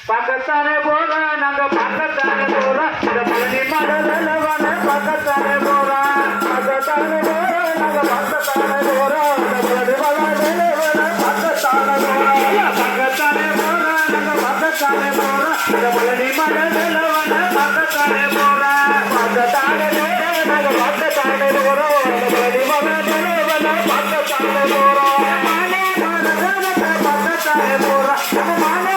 பக்கத்தானே போற நாங்க பக்கத்தானே போறோம் இந்த பழனி மடலவன பக்கத்தானே போறோம் பக்கத்தானே போற நாங்க பக்கத்தானே போறோம் இந்த பழனி மடலவன பக்கத்தானே போறோம் பக்கத்தானே போற நாங்க பக்கத்தானே போறோம் இந்த பழனி மடலவன பக்கத்தானே போறோம் பக்கத்தானே போற நாங்க பக்கத்தானே போறோம் இந்த பழனி மடலவன பக்கத்தானே போறோம் மானே மடலவன பக்கத்தானே போறோம் மானே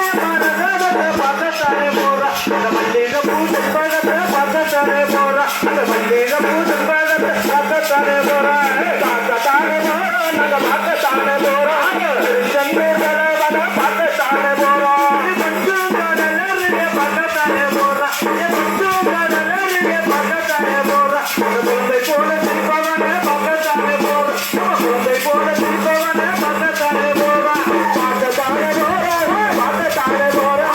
பக்கத்தானே போறா அந்த மல்லிகை பூ பக்கத்தை பக்கத்தானே போறா அந்த மல்லிகை பூ பக்கத்தை பக்கத்தானே போறா பக்கத்தானே போறா நாங்க பக்கத்தானே போறா செங்கோட பக்கத்தானே போறா பக்கத்தானே போறா பக்கத்தானே போறா குழந்தை போல திருப்பவன பக்கத்தானே போறா குழந்தை போல திருப்பவன பக்கத்தானே போறா பக்கத்தானே போறா பக்கத்தானே போறா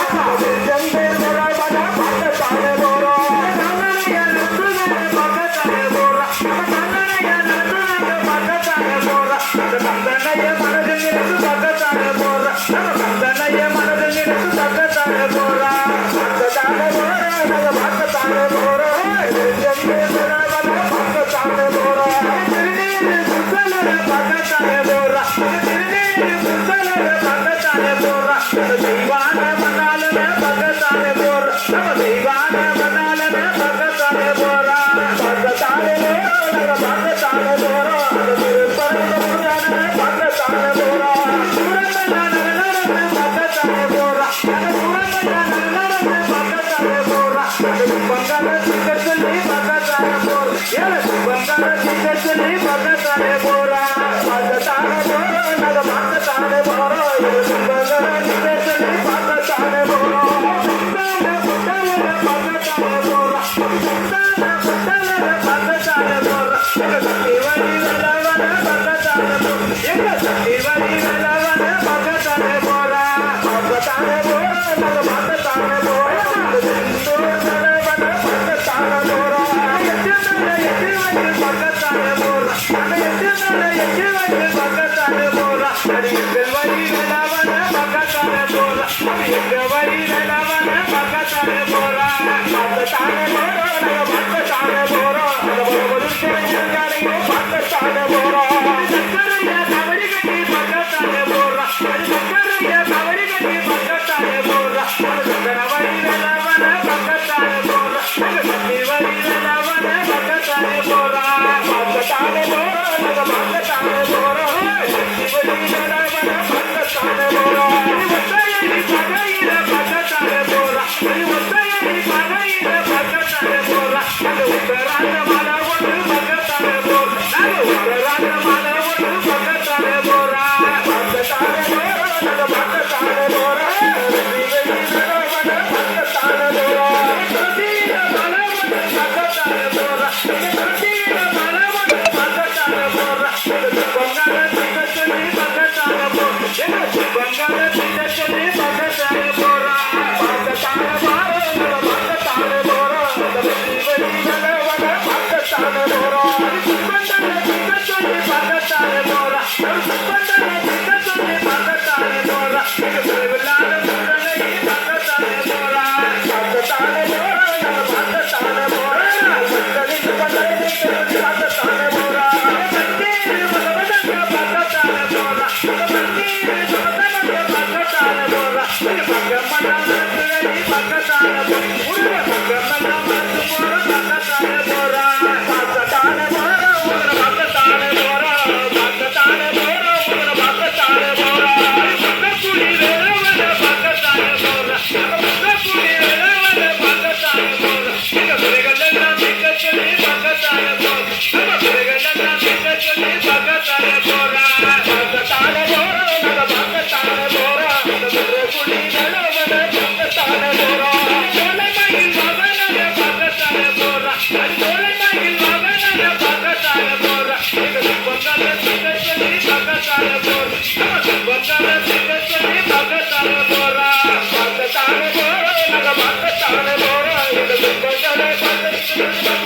Thank you.